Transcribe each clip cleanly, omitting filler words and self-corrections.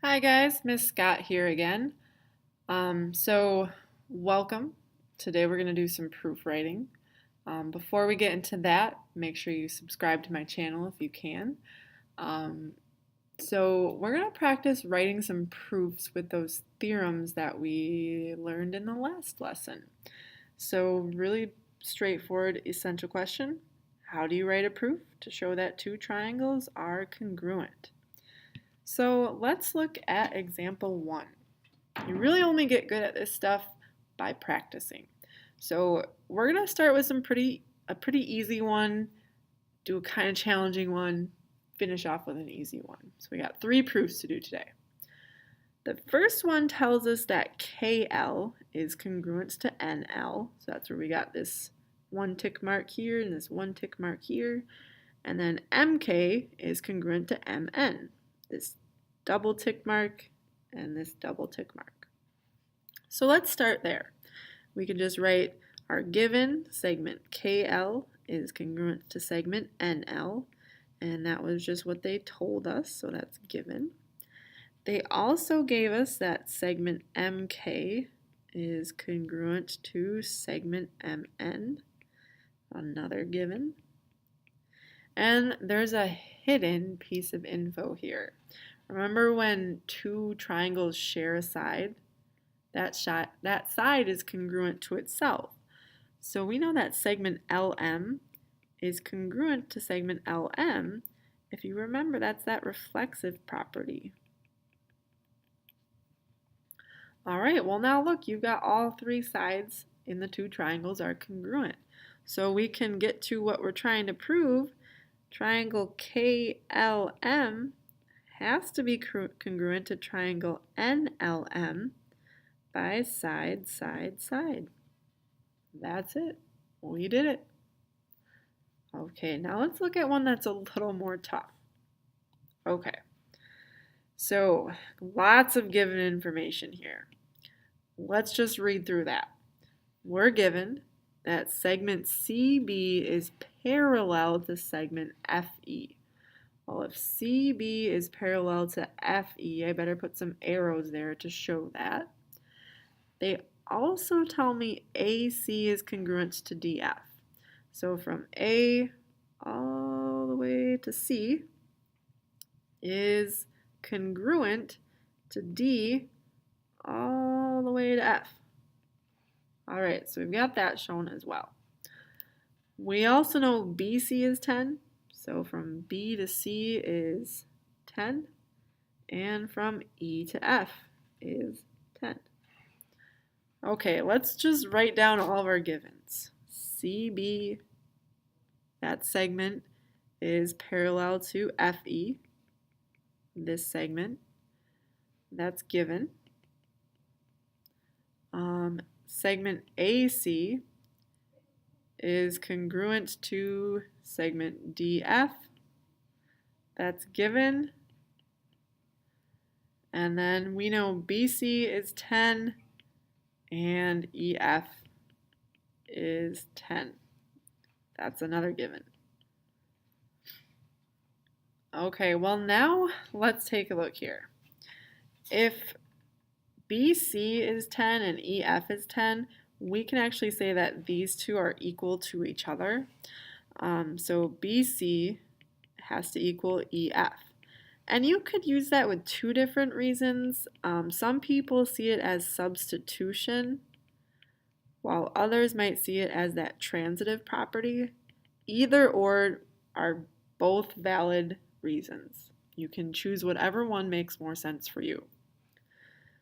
Hi guys, Miss Scott here again. So welcome. Today we're going to do some proofreading. Before we get into that, make sure you subscribe to my channel if you can. Um, so we're going to practice writing some proofs with those theorems that we learned in the last lesson. So really straightforward, essential question. How do you write a proof to show that two triangles are congruent? So let's look at example 1. You really only get good at this stuff by practicing. So we're going to start with a pretty easy one, do a kind of challenging one, finish off with an easy one. So we got 3 proofs to do today. The first one tells us that KL is congruent to NL. So that's where we got this 1 tick mark here and this 1 tick mark here. And then MK is congruent to MN. This double tick mark and this double tick mark. So let's start there. We can just write our given segment KL is congruent to segment NL, and that was just what they told us, so that's given. They also gave us that segment MK is congruent to segment MN, another given. And there's a hidden piece of info here. Remember when two triangles share a side? That side is congruent to itself. So we know that segment LM is congruent to segment LM. If you remember, that's that reflexive property. All right, well now look, you've got all 3 sides in the 2 triangles are congruent. So we can get to what we're trying to prove. Triangle KLM has to be congruent to triangle NLM by side, side, side. That's it. We did it. Okay, now let's look at one that's a little more tough. Okay, so lots of given information here. Let's just read through that. We're given that segment CB is parallel to segment FE. Well, if CB is parallel to FE, I better put some arrows there to show that. They also tell me AC is congruent to DF. So from A all the way to C is congruent to D all the way to F. All right, so we've got that shown as well. We also know BC is 10, so from B to C is 10, and from E to F is 10. Okay, let's just write down all of our givens. CB, that segment is parallel to FE, this segment, that's given. Segment AC is congruent to segment DF, that's given. And then we know BC is 10 and EF is 10. That's another given. Okay, well now let's take a look here. If BC is 10 and EF is 10, we can actually say that these two are equal to each other. So BC has to equal EF. And you could use that with 2 different reasons. Some people see it as substitution, while others might see it as that transitive property. Either or are both valid reasons. You can choose whatever one makes more sense for you.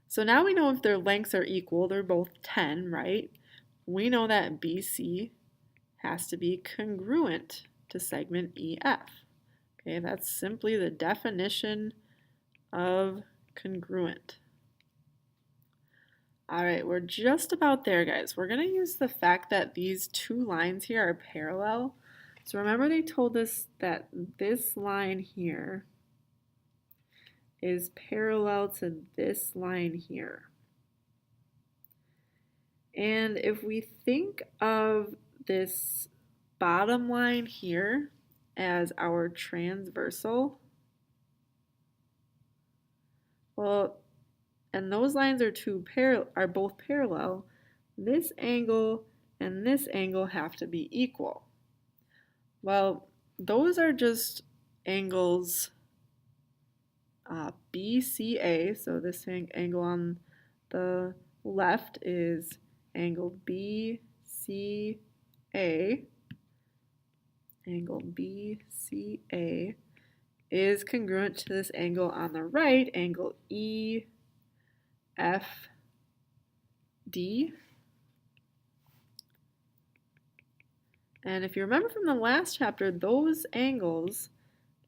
So now we know if their lengths are equal, they're both 10, right? We know that BC has to be congruent to segment EF. Okay, that's simply the definition of congruent. All right, we're just about there, guys. We're going to use the fact that these 2 lines here are parallel. So remember they told us that this line here is parallel to this line here. And if we think of this bottom line here as our transversal, Well, and those lines are both parallel. This angle and this angle have to be equal. Well, those are just angles BCA, so this angle on the left is angle BCA. Angle BCA is congruent to this angle on the right, angle EFD. And if you remember from the last chapter, those angles,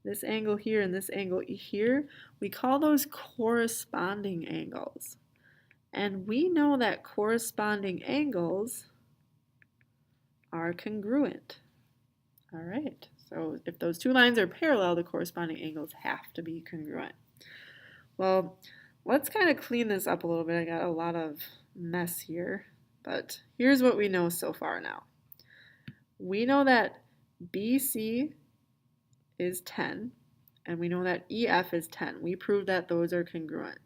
this angle here and this angle here, we call those corresponding angles. And we know that corresponding angles are congruent. All right, so if those two lines are parallel, the corresponding angles have to be congruent. Well, let's kind of clean this up a little bit. I got a lot of mess here, but here's what we know so far now. We know that BC is 10, and we know that EF is 10. We proved that those are congruent.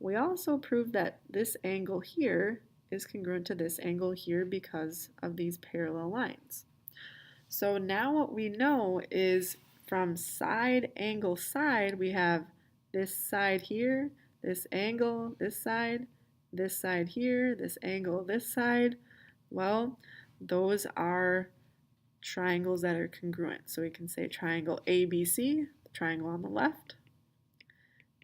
We also proved that this angle here is congruent to this angle here because of these parallel lines. So now what we know is from side, angle, side, we have this side here, this angle, this side here, this angle, this side. Well, those are triangles that are congruent. So we can say triangle ABC, the triangle on the left,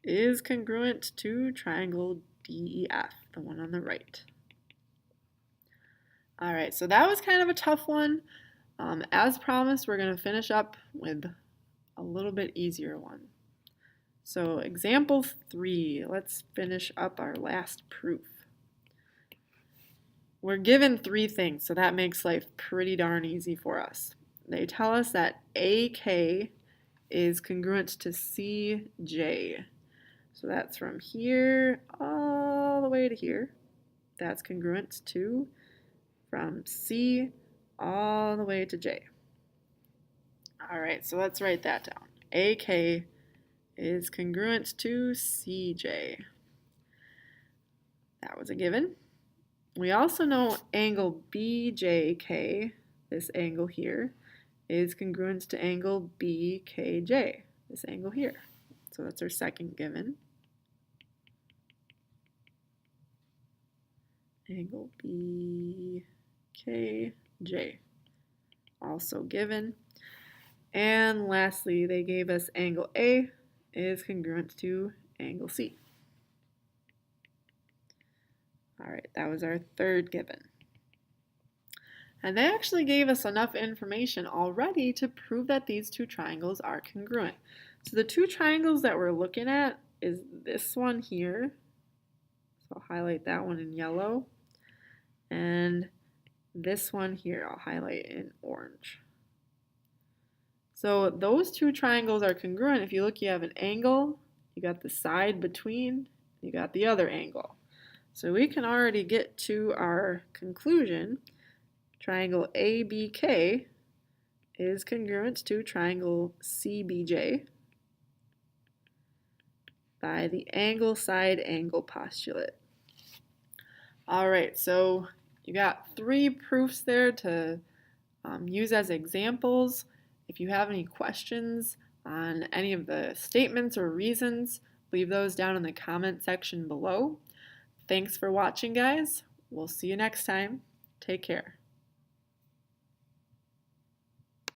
is congruent to triangle DEF, the one on the right. All right, so that was kind of a tough one. As promised, we're going to finish up with a little bit easier one. So example 3, let's finish up our last proof. We're given 3 things, so that makes life pretty darn easy for us. They tell us that AK is congruent to CJ. So that's from here all the way to here. That's congruent to from C all the way to J. All right, so let's write that down. AK is congruent to CJ. That was a given. We also know angle BJK, this angle here, is congruent to angle BKJ, this angle here. So that's our second given. Angle BKJ, also given. And lastly, they gave us angle A is congruent to angle C. All right, that was our third given. And they actually gave us enough information already to prove that these two triangles are congruent. So the two triangles that we're looking at is this one here. So I'll highlight that one in yellow. And this one here, I'll highlight in orange. So those two triangles are congruent. If you look, you have an angle, you got the side between, you got the other angle. So we can already get to our conclusion. Triangle ABK is congruent to triangle CBJ by the angle side angle postulate. All right, so you got 3 proofs there to use as examples. If you have any questions on any of the statements or reasons, leave those down in the comment section below. Thanks for watching, guys. We'll see you next time. Take care.